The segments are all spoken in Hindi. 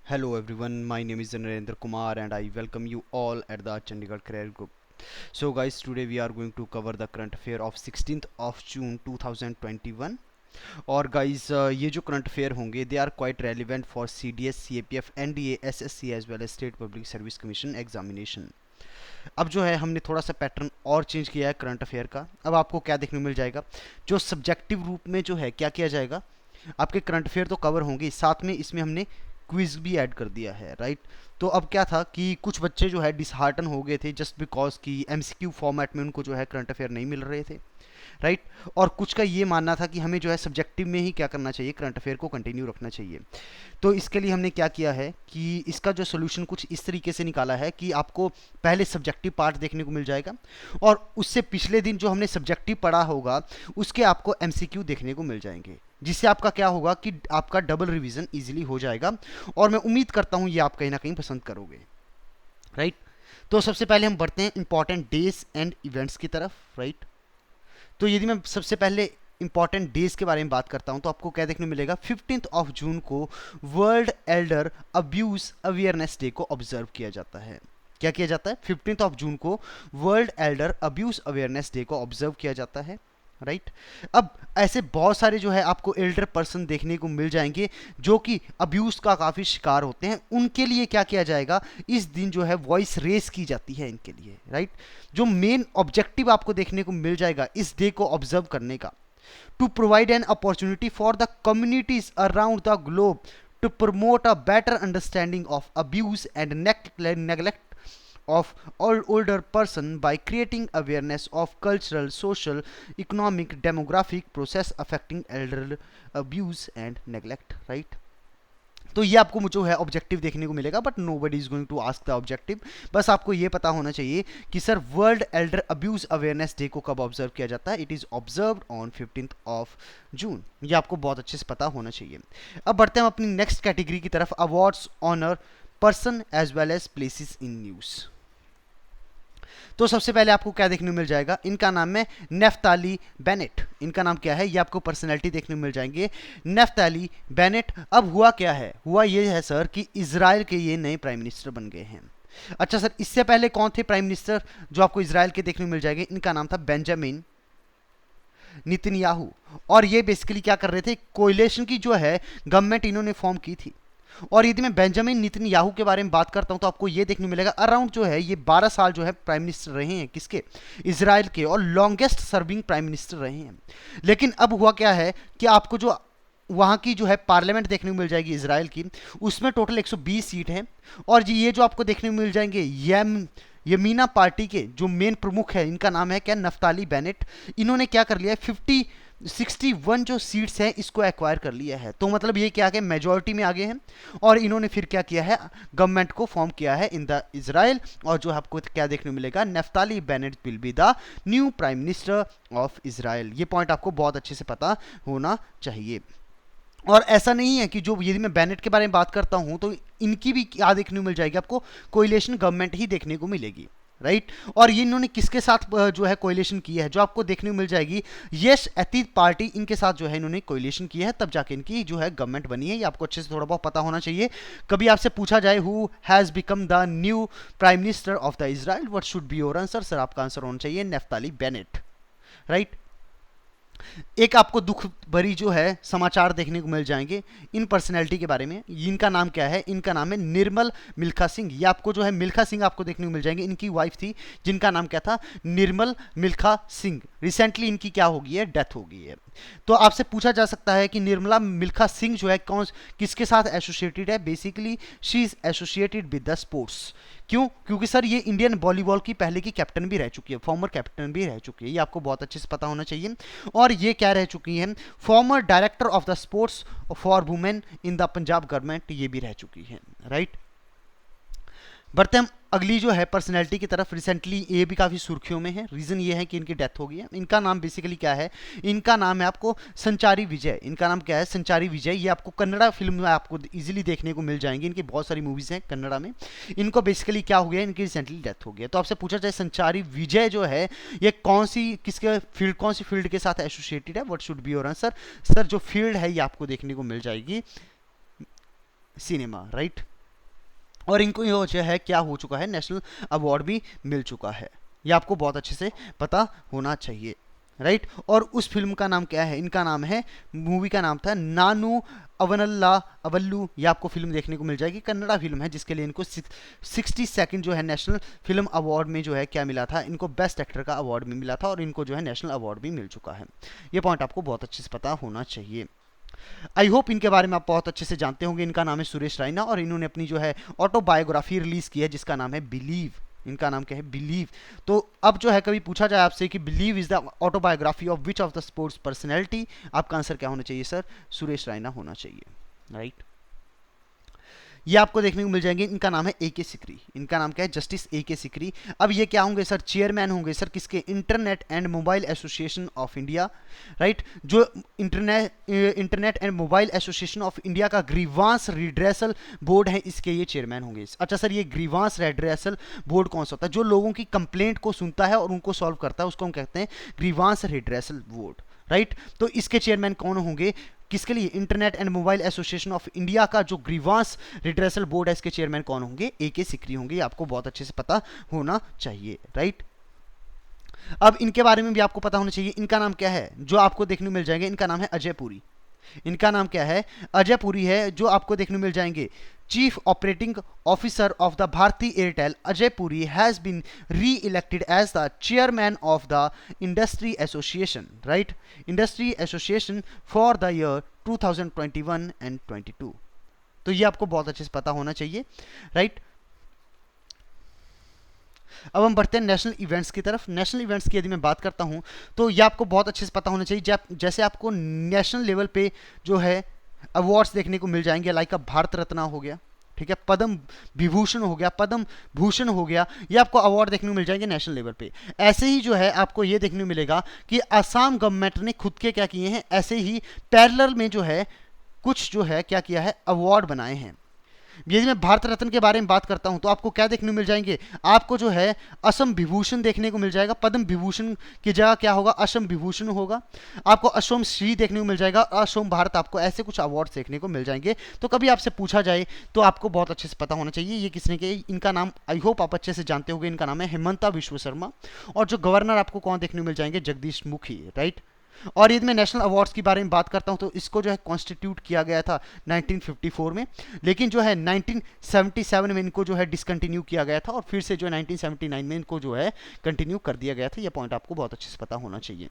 Hello everyone, my name is Narendra Kumar and I welcome you all at the Chandigarh Career Group. So guys, today we are going to cover the current affair of 16th of June 2021. और guys, ये जो करंट अफेयर होंगे they are quite relevant for CDS, CAPF, NDA, SSC as well as state public service commission examination. अब जो है हमने थोड़ा सा पैटर्न और चेंज किया है करंट अफेयर का. अब आपको क्या देखने को मिल जाएगा, जो सब्जेक्टिव रूप में जो है क्या किया जाएगा, आपके करंट अफेयर तो कवर होंगे, साथ में इसमें हमने क्विज भी ऐड कर दिया है, राइट. तो अब क्या था कि कुछ बच्चे जो है डिसहार्टन हो गए थे जस्ट बिकॉज कि MCQ फॉर्मेट में उनको जो है करंट अफेयर नहीं मिल रहे थे, राइट. और कुछ का ये मानना था कि हमें जो है सब्जेक्टिव में ही क्या करना चाहिए, करंट अफेयर को कंटिन्यू रखना चाहिए. तो इसके लिए हमने क्या किया है कि इसका जो सोल्यूशन कुछ इस तरीके से निकाला है कि आपको पहले सब्जेक्टिव पार्ट देखने को मिल जाएगा और उससे पिछले दिन जो हमने सब्जेक्टिव पढ़ा होगा उसके आपको MCQ देखने को मिल जाएंगे, जिससे आपका क्या होगा कि आपका डबल रिवीजन इजीली हो जाएगा. और मैं उम्मीद करता हूं ये आप कहीं ना कहीं पसंद करोगे, राइट. तो सबसे पहले हम बढ़ते हैं इंपॉर्टेंट डेज एंड इवेंट्स की तरफ, राइट. तो यदि मैं सबसे पहले इंपॉर्टेंट डेज के बारे में बात करता हूं तो आपको क्या देखने को मिलेगा, 15th ऑफ जून को world elder abuse awareness day को ऑब्जर्व किया जाता है. क्या किया जाता है, 15th ऑफ जून को world elder abuse awareness day को ऑब्जर्व किया जाता है, राइट. अब ऐसे बहुत सारे जो है आपको एल्डर पर्सन देखने को मिल जाएंगे जो कि अब्यूज का काफ़ी शिकार होते हैं. उनके लिए क्या किया जाएगा, इस दिन जो है वॉइस रेस की जाती है इनके लिए, राइट. जो मेन ऑब्जेक्टिव आपको देखने को मिल जाएगा इस डे को ऑब्जर्व करने का, to provide an opportunity for the communities around the globe to promote a better understanding of abuse and neglect of all older person by creating awareness of cultural, social, economic, demographic process affecting elder abuse and neglect, right. तो ये आपको जो है ऑब्जेक्टिव देखने को मिलेगा, but nobody is going to ask the objective. बस आपको ये पता होना चाहिए कि sir world elder abuse awareness day को कब ऑब्जर्व किया जाता है. It is observe on 15th of June. ये आपको बहुत अच्छे से पता होना चाहिए. अब बढ़ते हैं अपनी नेक्स्ट कैटेगरी की तरफ, awards, honour, person as well as places in news. तो सबसे पहले आपको क्या देखने को मिल जाएगा, इनका नाम है नेफ्ताली बेनेट. इनका नाम क्या है, ये आपको पर्सनैलिटी देखने को मिल जाएंगे, नेफ्ताली बेनेट. अब हुआ क्या है, हुआ ये है सर कि इजराइल के ये नए प्राइम मिनिस्टर बन गए हैं. अच्छा सर, इससे पहले कौन थे प्राइम मिनिस्टर जो आपको इजराइल के देखने को मिल जाएंगे, इनका नाम था बेंजामिन नेतन्याहू. और ये बेसिकली क्या कर रहे थे, कोलिशन की जो है गवर्नमेंट इन्होंने फॉर्म की थी. और यदि मैं बेंजामिन नेतन्याहू के बारे में बात करता हूं तो आपको ये देखने को मिलेगा अराउंड जो है ये 12 साल जो है प्राइम मिनिस्टर रहे हैं, किसके, इजराइल के, और लॉन्गेस्ट सर्विंग प्राइम मिनिस्टर रहे हैं. लेकिन अब हुआ क्या है कि आपको जो वहाँ की जो है पार्लियामेंट देखने को मिल जाएगी इजराइल की, उसमें टोटल 120 सीट हैं. और ये जो आपको देखने को मिल जाएंगे यमीना पार्टी के जो मेन प्रमुख है, इनका नाम है क्या, नफ्ताली बेनेट. इन्होंने क्या कर लिया है, 61 जो सीट्स हैं इसको एक्वायर कर लिया है. तो मतलब ये क्या है, मेजॉरिटी में आ गए हैं. और इन्होंने फिर क्या किया है, गवर्नमेंट को फॉर्म किया है इन द इजराइल. और जो आपको क्या देखने को मिलेगा, Naftali Bennett will be the new prime minister of Israel. ये पॉइंट आपको बहुत अच्छे से पता होना चाहिए. और ऐसा नहीं है कि जो यदि मैं बेनेट के बारे में बात करता हूं तो इनकी भी क्या देखने को मिल जाएगी, आपको कोलिशन गवर्नमेंट ही देखने को मिलेगी, राइट. और ये इन्होंने किसके साथ जो है कोलिशन की है, जो आपको देखने को मिल जाएगी, यश अतीत पार्टी, इनके साथ जो है इन्होंने कोलिशन किया है, तब जाके इनकी जो है गवर्नमेंट बनी है. ये आपको अच्छे से थोड़ा बहुत पता होना चाहिए. कभी आपसे पूछा जाए who has become the new prime minister of the Israel, what should be your answer, sir आपका आंसर होना चाहिए नेफ्ताली बेनेट, राइट. एक आपको दुख भरी जो है समाचार देखने को मिल जाएंगे इन पर्सनैलिटी के बारे में. इनका नाम क्या है, इनका नाम है निर्मल मिल्खा सिंह. ये आपको जो है मिल्खा सिंह आपको देखने को मिल जाएंगे. इनकी वाइफ थी जिनका नाम क्या था, निर्मल मिल्खा सिंह. रिसेंटली इनकी क्या हो गई है, डेथ हो गई है. तो आपसे पूछा जा सकता है कि निर्मला मिल्खा सिंह जो है कौन किसके साथ एसोसिएटेड है. Basically she is associated with the sports. क्यों, क्योंकि सर ये इंडियन वॉलीबॉल की पहले की कैप्टन भी रह चुकी है, फॉर्मर कैप्टन भी रह चुकी है. ये आपको बहुत अच्छे से पता होना चाहिए. और ये क्या रह चुकी है, farmer director of the sports for women in the Punjab government, ये भी रह चुकी है, राइट. बढ़ते हम अगली जो है पर्सनैलिटी की तरफ. रिसेंटली ये भी काफ़ी सुर्खियों में है. रीज़न ये है कि इनकी डेथ हो गई है. इनका नाम बेसिकली क्या है, इनका नाम है आपको संचारी विजय. इनका नाम क्या है, संचारी विजय. ये आपको कन्नड़ा फिल्म में आपको इजीली देखने को मिल जाएंगी. इनकी बहुत सारी मूवीज़ हैं कन्नड़ा में. इनको बेसिकली क्या हो गया, इनकी रिसेंटली डेथ हो गई है. तो आपसे पूछा जाए संचारी विजय जो है ये कौन सी फील्ड के साथ एसोसिएटेड है, what should be your answer. Sir जो फील्ड है ये आपको देखने को मिल जाएगी सिनेमा, राइट. और इनको ये जो है क्या हो चुका है, नेशनल अवार्ड भी मिल चुका है। ये आपको बहुत अच्छे से पता होना चाहिए, राइट। और उस फिल्म का नाम क्या है, इनका नाम है, मूवी का नाम था नानू अवनल्ला अवल्लू। ये आपको फिल्म देखने को मिल जाएगी, कन्नड़ा फिल्म है, जिसके लिए इनको 62nd जो है नेशनल फिल्म अवार्ड में जो है क्या मिला था, इनको बेस्ट एक्टर का अवार्ड भी मिला था और इनको जो है नेशनल अवार्ड भी मिल चुका है। ये पॉइंट आपको बहुत अच्छे से पता होना चाहिए। आई होप इनके बारे में आप बहुत अच्छे से जानते होंगे। इनका नाम है सुरेश रायना और इन्होंने अपनी जो है ऑटोबायोग्राफी रिलीज की है, जिसका नाम है बिलीव। इनका नाम क्या है, बिलीव। तो अब जो है कभी पूछा जाए आपसे कि believe is the autobiography of which of the sports personality, आपका आंसर क्या होना चाहिए सर, सुरेश रायना होना चाहिए, राइट। ये आपको देखने को मिल जाएंगे। इनका नाम है ए.के. सिकरी। इनका नाम क्या है, जस्टिस ए.के. सिकरी। अब ये क्या होंगे सर, चेयरमैन होंगे सर किसके, internet and mobile association of India, right. जो internet and mobile association of India का ग्रीवांस रिड्रेसल बोर्ड है, इसके ये चेयरमैन होंगे। अच्छा सर, ये ग्रीवांस रिड्रेसल बोर्ड कौन सा होता है, जो लोगों की कंप्लेंट को सुनता है और उनको सॉल्व करता है, उसको हम कहते हैं ग्रीवांस रिड्रेसल बोर्ड, राइट। तो इसके चेयरमैन कौन होंगे, किसके लिए, internet and mobile association of India का जो ग्रीवांस रिड्रेसल बोर्ड है, इसके चेयरमैन कौन होंगे, ए.के. सिकरी होंगे। आपको बहुत अच्छे से पता होना चाहिए, राइट। अब इनके बारे में भी आपको पता होना चाहिए। इनका नाम क्या है, जो आपको देखने को मिल जाएंगे, इनका नाम है अजय पुरी। इनका नाम क्या है, अजय पुरी है। जो आपको देखने को मिल जाएंगे, chief operating officer of the Bharti Airtel, Ajay Puri has been re elected as the chairman of the industry association, right, industry association for the year 2021 and 22। तो ये आपको बहुत अच्छे से पता होना चाहिए, राइट। अब हम बढ़ते हैं नेशनल इवेंट्स की तरफ। नेशनल इवेंट्स की यदि मैं बात करता हूं तो ये आपको बहुत अच्छे से पता होना चाहिए। जैसे आपको नेशनल लेवल पे जो है अवार्ड्स देखने को मिल जाएंगे, लाइक अब भारत रत्न हो गया, ठीक है, पद्म विभूषण हो गया, पद्म भूषण हो गया, ये आपको अवार्ड देखने को मिल जाएंगे नेशनल लेवल पे। ऐसे ही जो है आपको ये देखने को मिलेगा कि असम गवर्नमेंट ने खुद के क्या किए हैं, ऐसे ही पैरेलल में जो है कुछ जो है क्या किया है, अवार्ड बनाए हैं। यदि मैं भारत रत्न के बारे में बात करता हूं तो आपको क्या देखने को मिल जाएंगे, आपको जो है असम विभूषण देखने को मिल जाएगा। पद्म विभूषण की जगह क्या होगा, असम विभूषण होगा। आपको असम श्री देखने को मिल जाएगा, असम भारत, आपको ऐसे कुछ अवार्ड देखने को मिल जाएंगे। तो कभी आपसे पूछा जाए तो आपको बहुत अच्छे से पता होना चाहिए ये किसने के। इनका नाम आई होप आप अच्छे से जानते होंगे, इनका नाम है हेमंता विश्व शर्मा। और जो गवर्नर आपको कौन देखने को मिल जाएंगे, जगदीश मुखी, राइट। और यदि मैं नेशनल अवार्ड्स के बारे में बात करता हूं तो इसको जो है कॉन्स्टिट्यूट किया गया था 1954 में, लेकिन जो है 1977 में इनको जो है डिसकंटिन्यू किया गया था और फिर से जो है 1979 में इनको जो है कंटिन्यू कर दिया गया था। यह पॉइंट आपको बहुत अच्छे से पता होना चाहिए।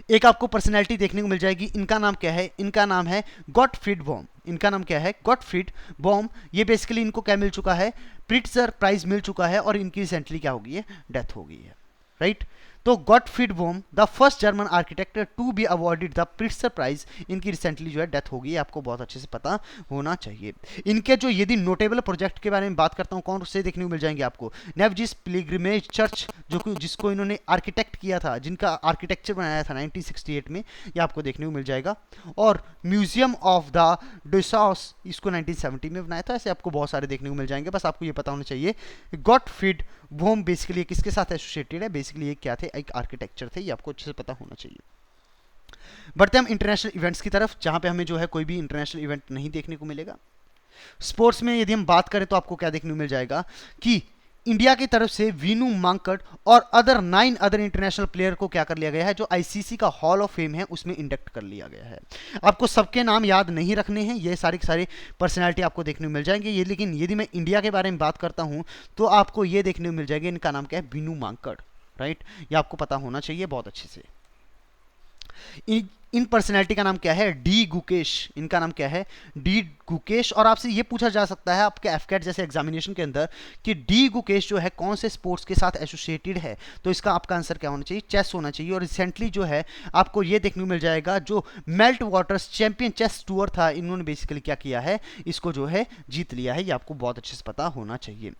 एक आपको पर्सनैलिटी देखने को मिल जाएगी। इनका नाम क्या है, इनका नाम है गॉटफ्रीड बॉम। इनका नाम क्या है, गॉटफ्रीड बॉम। ये बेसिकली इनको क्या मिल चुका है, प्रिट्जर प्राइज मिल चुका है और इनकी रिसेंटली क्या हो गई है, डेथ हो गई है, राइट। तो Gottfried Boehm the first German architect to be awarded the Pritzker prize, इनकी रिसेंटली जो है डेथ हो गई है। आपको बहुत अच्छे से पता होना चाहिए। इनके जो यदि नोटेबल प्रोजेक्ट के बारे में बात करता हूं, कौन से देखने को मिल जाएंगे आपको, नेवजिस पिलग्रिमेज चर्च, जो जिसको इन्होंने आर्किटेक्ट किया था, जिनका आर्किटेक्चर बनाया था 1968 में, ये आपको देखने को मिल जाएगा। और म्यूजियम ऑफ द डुसास, इसको 1970 में बनाया था। ऐसे आपको बहुत सारे देखने को मिल जाएंगे। बस आपको ये पता होना चाहिए गॉटफ्रीड बॉम बेसिकली किसके साथ एसोसिएटेड है, बेसिकली ये क्या थे, एक आर्किटेक्चर थे। ये आपको अच्छे से पता होना चाहिए। बढ़ते हम इंटरनेशनल इवेंट्स की तरफ, जहां पे हमें जो है कोई भी इंटरनेशनल इवेंट नहीं देखने को मिलेगा। स्पोर्ट्स में यदि हम बात करें तो आपको क्या देखने को मिल जाएगा कि इंडिया की तरफ से वीनू मांकड़ और अदर 9 अदर इंटरनेशनल प्लेयर को क्या कर लिया गया है, जो आईसीसी का हॉल ऑफ फेम है उसमें इंडक्ट कर लिया गया है। आपको सबके नाम याद नहीं रखने हैं, ये सारे के सारे पर्सनालिटी आपको देखने को मिल जाएंगे ये। लेकिन यदि मैं इंडिया के बारे में बात करता हूं तो आपको ये देखने को मिल जाएगा, इनका नाम क्या है, वीनू मांकड़, राइट। ये आपको पता होना चाहिए बहुत अच्छे से। इन पर्सनैलिटी का नाम क्या है, डी गुकेश। इनका नाम क्या है, डी गुकेश। और आपसे ये पूछा जा सकता है आपके एफकेट जैसे एग्जामिनेशन के अंदर कि डी गुकेश जो है कौन से स्पोर्ट्स के साथ एसोसिएटेड है, तो इसका आपका आंसर क्या होना चाहिए, चेस होना चाहिए। और रिसेंटली जो है आपको ये देखने को मिल जाएगा, जो melt waters champion chess tour था, इन्होंने बेसिकली क्या किया है, इसको जो है जीत लिया है। ये आपको बहुत अच्छे से पता होना चाहिए।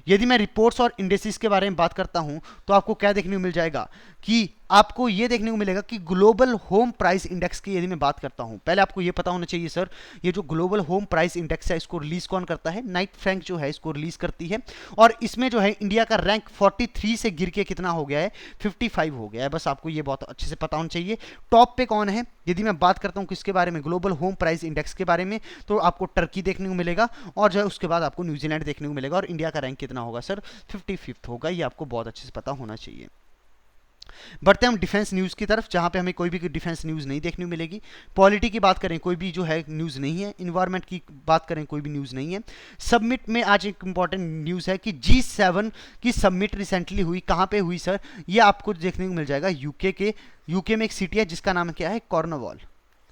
यदि मैं रिपोर्ट्स और इंडेक्सेस के बारे में बात करता हूं तो आपको क्या देखने को मिल जाएगा कि आपको ये देखने को मिलेगा कि ग्लोबल होम प्राइस इंडेक्स की यदि मैं बात करता हूं, पहले आपको ये पता होना चाहिए सर, ये जो ग्लोबल होम प्राइस इंडेक्स है इसको रिलीज कौन करता है? नाइट फ्रैंक जो है इसको रिलीज करती है। और इसमें जो है इंडिया का रैंक 43 से गिर के कितना हो गया है? 55 हो गया है। बस आपको ये बहुत अच्छे से पता होना चाहिए। टॉप पे कौन है यदि मैं बात करता हूं किसके बारे में? ग्लोबल होम प्राइस इंडेक्स के बारे में, तो आपको टर्की देखने को मिलेगा और जो है उसके बाद आपको न्यूजीलैंड देखने को मिलेगा। और इंडिया का रैंक कितना होगा सर? 55 होगा। ये आपको बहुत अच्छे से पता होना चाहिए। बढ़ते हैं हम डिफेंस न्यूज़ की तरफ, जहां पे हमें कोई भी डिफेंस न्यूज़ नहीं देखने को मिलेगी। पॉलिटी की बात करें कोई भी जो है न्यूज़ नहीं है। इन्वायरमेंट की बात करें कोई भी न्यूज़ नहीं है। सबमिट में आज एक इंपॉर्टेंट न्यूज़ है कि G7 की सबमिट रिसेंटली हुई। कहां पे हुई सर? ये आपको देखने को मिल जाएगा यूके में एक सिटी है जिसका नाम क्या है? Cornwall,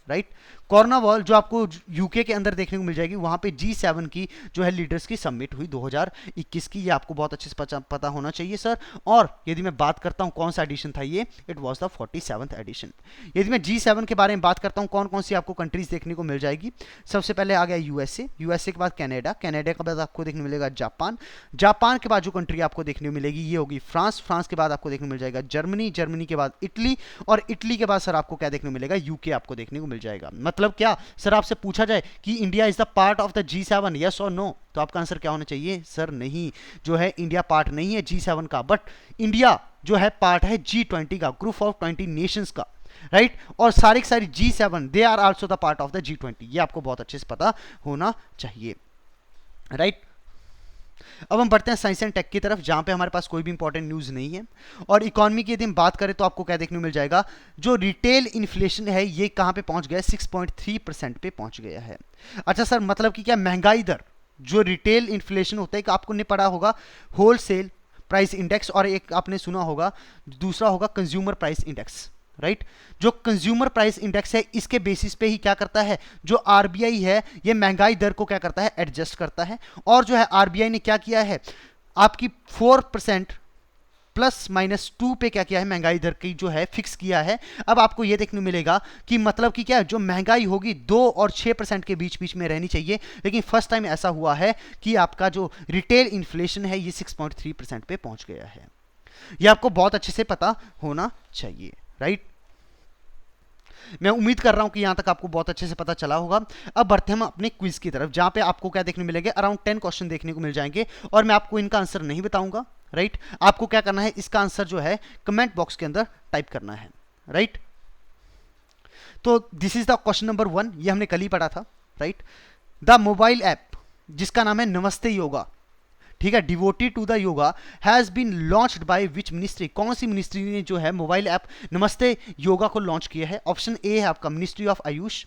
right. कॉर्नवॉल जो आपको यूके के अंदर देखने को मिल जाएगी, वहां पे G7 की जो है लीडर्स की सबमिट हुई 2021 की। ये आपको बहुत अच्छे से पता होना चाहिए सर। और यदि मैं बात करता हूं कौन सा एडिशन था ये, it was the 47th addition. यदि मैं G7 के बारे में बात करता हूं कौन कौन सी आपको कंट्रीज देखने को मिल जाएगी, सबसे पहले आ गया यूएसए के बाद कनाडा के बाद आपको देखने को मिलेगा जापान के बाद जो कंट्री आपको देखने को मिलेगी ये होगी फ्रांस के बाद आपको देखने को मिल जाएगा जर्मनी के बाद इटली, और इटली के बाद सर आपको क्या देखने को मिलेगा? यूके आपको देखने को मिल जाएगा। मतलब क्या सर, आपसे पूछा जाए कि India is the part of the G7, yes और नो, तो आपका आंसर क्या होना चाहिए? सर नहीं, जो है इंडिया पार्ट नहीं है G7 का, बट इंडिया जो है पार्ट है G20 का, ग्रुप ऑफ 20 नेशंस का, राइट। और सारी G7 they are also the part of the G20। ये आपको बहुत अच्छे से पता होना चाहिए, राइट। अब हम बढ़ते हैं साइंस एंड टेक की तरफ, जहां पे हमारे पास कोई भी इंपॉर्टेंट न्यूज़ नहीं है। और इकोनॉमी की यदि हम बात करें तो आपको क्या देखने को मिल जाएगा? जो रिटेल इन्फ्लेशन है ये कहां पे पहुंच गया? 6.3% पे पहुंच गया है। अच्छा सर, मतलब कि क्या महंगाई दर, जो रिटेल इन्फ्लेशन होता है, कि आपको नहीं पढ़ा होगा होलसेल प्राइस इंडेक्स, और एक आपने सुना होगा दूसरा होगा कंज्यूमर प्राइस इंडेक्स, राइट। जो कंज्यूमर प्राइस इंडेक्स है इसके बेसिस पे ही क्या करता है जो आरबीआई है, ये महंगाई दर को क्या करता है? एडजस्ट करता है। और जो है आरबीआई ने क्या किया है, आपकी 4% +-2 पे क्या किया है? महंगाई दर की जो है फिक्स किया है। अब आपको यह देखने को मिलेगा कि मतलब कि क्या, जो महंगाई होगी 2 और 6% के बीच बीच में रहनी चाहिए, लेकिन फर्स्ट टाइम ऐसा हुआ है कि आपका जो रिटेल इन्फ्लेशन है ये 6.3% पे पहुंच गया है। यह आपको बहुत अच्छे से पता होना चाहिए, राइट। मैं उम्मीद कर रहा हूं कि यहां तक आपको बहुत अच्छे से पता चला होगा। अब बढ़ते हैं हम अपने क्विज की तरफ, जहां पे आपको क्या देखने को मिलेंगे? अराउंड 10 क्वेश्चन देखने को मिल जाएंगे, और मैं आपको इनका आंसर नहीं बताऊंगा, राइट। आपको क्या करना है, इसका आंसर जो है कमेंट बॉक्स के अंदर टाइप करना है, राइट। तो this is the question number 1, ये हमने कल ही पढ़ा था, राइट। द मोबाइल ऐप जिसका नाम है नमस्ते योगा, ठीक है, devoted to the yoga, has been launched by which ministry? कौन सी मिनिस्ट्री ने जो है मोबाइल ऐप नमस्ते योगा को लॉन्च किया है? ऑप्शन ए है आपका ministry of AYUSH,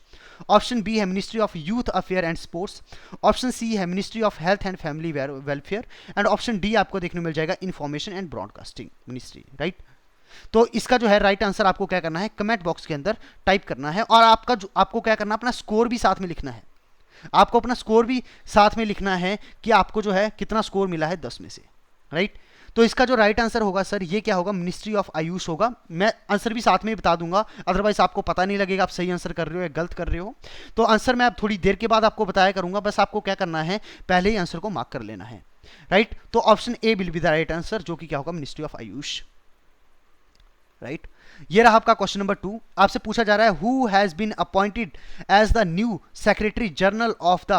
option B है ministry of youth affair and sports, option C है ministry of health and family welfare, and option D आपको देखने को मिल जाएगा information and broadcasting ministry, right. तो इसका जो है राइट आंसर आपको क्या करना है? कमेंट बॉक्स के अंदर टाइप करना है, और आपको क्या करना है? अपना स्कोर भी साथ में लिखना है। आपको अपना स्कोर भी साथ में लिखना है कि आपको जो है कितना स्कोर मिला है 10 में से, राइट। तो इसका जो राइट आंसर होगा सर ये क्या होगा? मिनिस्ट्री ऑफ आयुष होगा। मैं आंसर भी साथ में बता दूंगा, अदरवाइज आपको पता नहीं लगेगा आप सही आंसर कर रहे हो या गलत कर रहे हो। तो आंसर मैं अब थोड़ी देर के बाद आपको बताया करूंगा, बस आपको क्या करना है, पहले ही आंसर को मार्क कर लेना है, राइट। तो option A will be the right answer, जो कि क्या होगा? Ministry of Ayush, right. ये रहा आपका क्वेश्चन नंबर 2। आपसे पूछा जा रहा है who has been appointed as the new secretary general of the,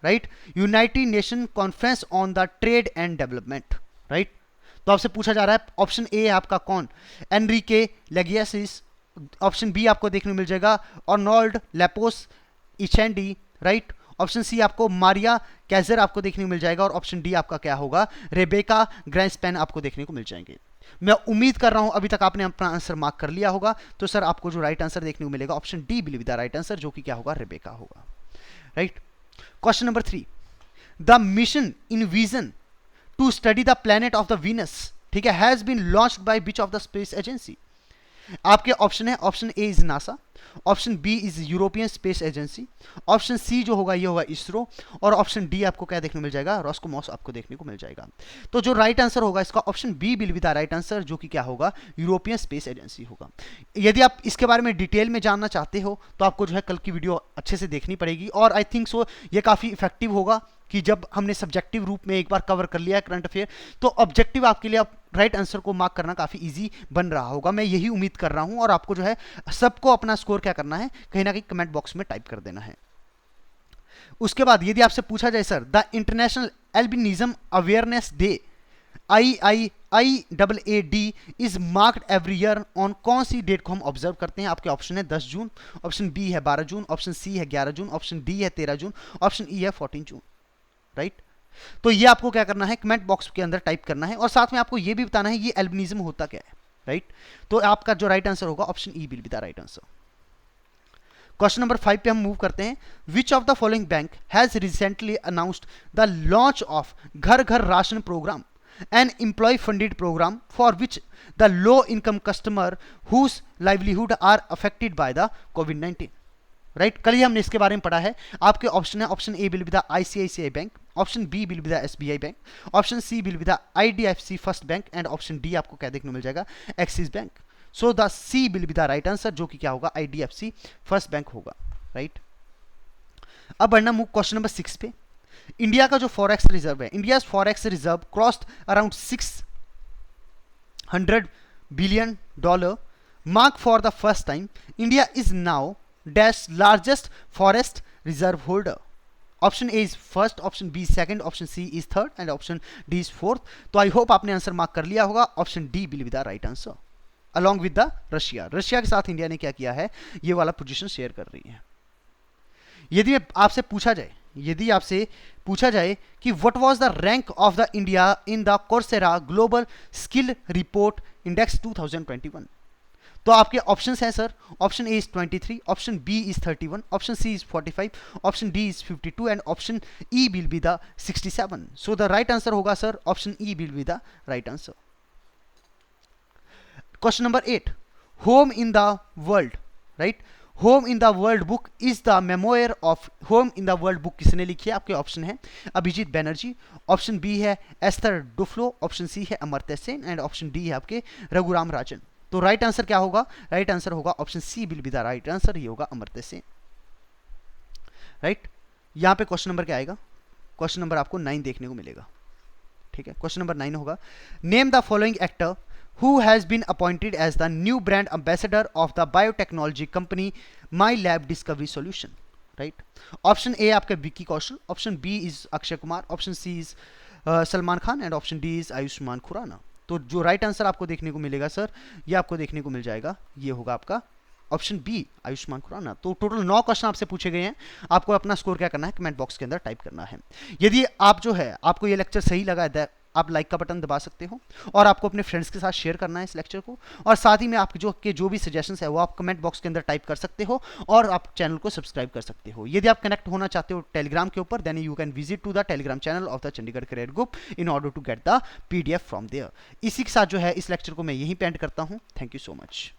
right, united nation conference on the trade and development, right. तो आपसे पूछा जा रहा है ऑप्शन ए है आपका कौन? एनरिके लेगियासिस, ऑप्शन बी आपको देखने को मिल जाएगा अर्नोल्ड लेपोस इचेंडी, राइट। ऑप्शन सी आपको मारिया कैजर आपको देखने को मिल जाएगा, और ऑप्शन डी आपका क्या होगा? रेबेका ग्रैंडस्पैन आपको देखने को मिल जाएंगे। मैं उम्मीद कर रहा हूं अभी तक आपने अपना आंसर मार्क कर लिया होगा। तो सर आपको जो राइट आंसर देखने को मिलेगा option D will be the right answer, जो कि क्या होगा? रेबेका होगा, right. Question number 3, the mission in vision to study the planet of the Venus, ठीक है, has been launched by which of the space agency? आपके ऑप्शन है, option A is NASA, option B is European space agency, option C जो होगा ये होगा इसरो, और ऑप्शन डी आपको क्या देखने को मिल जाएगा? रॉस्कोमॉस आपको देखने को मिल जाएगा। तो जो राइट आंसर होगा इसका option B will be the right answer, जो कि क्या होगा? यूरोपियन स्पेस एजेंसी होगा। यदि आप इसके बारे में डिटेल में जानना चाहते हो तो आपको जो है कल की वीडियो अच्छे से देखनी पड़ेगी, और आई थिंक सो ये काफ़ी इफेक्टिव होगा कि जब हमने सब्जेक्टिव रूप में एक बार कवर कर लिया है करंट अफेयर, तो ऑब्जेक्टिव आपके लिए अब राइट आंसर को मार्क करना काफ़ी इजी बन रहा होगा, मैं यही उम्मीद कर रहा हूं। और आपको जो है सबको अपना स्कोर क्या करना है, कहीं ना कहीं कमेंट बॉक्स में टाइप कर देना है। उसके बाद यदि आपसे पूछा जाए sir the international albinism awareness day IAAD is marked every year on कौन सी डेट को हम ऑब्जर्व करते हैं? आपके ऑप्शन है 10 जून, ऑप्शन बी है 12 जून, ऑप्शन सी है 11 जून, ऑप्शन डी है 13 जून, ऑप्शन ई है 14 जून। राइट, तो ये आपको क्या करना है, कमेंट बॉक्स के अंदर टाइप करना है और साथ में आपको ये भी बताना है ये एल्बिनिज्म होता क्या है। राइट, तो आपका जो राइट आंसर होगा option E will be the right answer. Question number 5 पे हम मूव करते हैं। Which of the following bank has recently announced the launch of Ghar Ghar ration program, an employee funded program for which the low income customer whose livelihood are affected by the COVID-19। Right, कल ही हमने इसके बारे में पढ़ा है। आपके ऑप्शन है, option A will be the ICICI bank, option B will be the SBI bank, option C will be the IDFC first bank and option D आपको क्या देखने को मिल जाएगा, Axis bank. So the C will be the right answer, जो कि क्या होगा, IDFC फर्स्ट बैंक होगा। राइट, अब बढ़ना मूव क्वेश्चन नंबर 6 पे। इंडिया का जो फॉरेक्स रिजर्व है, India forex reserve crossed around $600 billion, mark for the first time. India is now dash largest forest reserve holder. Option A is first, option B second, option C is third and option D is fourth. तो आई होप आपने आंसर मार्क कर लिया होगा। Option D will be the right answer along with the Russia. Russia के साथ इंडिया ने क्या किया है, ये वाला पोजीशन शेयर कर रही है। यदि आपसे पूछा जाए कि what was the rank of the India in the Coursera global skill report index 2021, तो आपके ऑप्शंस हैं sir, option A is 23, option B is 31, option C is 45, option D is 52 and option E will be the 67। So the right answer होगा sir option E will be the right answer. Question number 8, home in the world. Right, home in the world book is the memoir of, home in the world book किसने लिखी है? आपके ऑप्शन है अभिजीत बैनर्जी, ऑप्शन बी है एस्थर डुफ्लो, ऑप्शन सी है Amartya Sen and option D है आपके रघुराम राजन। तो राइट आंसर क्या होगा? राइट आंसर होगा option C will be the right answer, ये होगा अमर्त्य सेन। राइट, यहां पे क्वेश्चन नंबर क्या आएगा? क्वेश्चन नंबर आपको 9 देखने को मिलेगा। ठीक है, क्वेश्चन नंबर 9 होगा, name the following actor who has been appointed as the new brand ambassador of the biotechnology company My Lab Discovery Solution। Right, option A आपका Vicky Kaushal, option B is Akshay Kumar, option C is Salman Khan and option D is Ayushmann Khurana. तो जो राइट आंसर आपको देखने को मिलेगा सर, ये आपको देखने को मिल जाएगा, ये होगा आपका ऑप्शन बी आयुष्मान खुराना। तो टोटल 9 क्वेश्चन आपसे पूछे गए हैं, आपको अपना स्कोर क्या करना है, कमेंट बॉक्स के अंदर टाइप करना है। यदि आप जो है, आपको ये लेक्चर सही लगा है, आप लाइक का बटन दबा सकते हो और आपको अपने फ्रेंड्स के साथ शेयर करना है इस लेक्चर को, और साथ ही में आपके जो भी सजेशंस है वो आप कमेंट बॉक्स के अंदर टाइप कर सकते हो और आप चैनल को सब्सक्राइब कर सकते हो। यदि आप कनेक्ट होना चाहते हो टेलीग्राम के ऊपर, then you can visit to the Telegram channel of the Chandigarh career group in order to get the PDF from there. इसी के साथ जो है इस लेक्चर को मैं यहीं पे एंड करता हूँ। Thank you so much.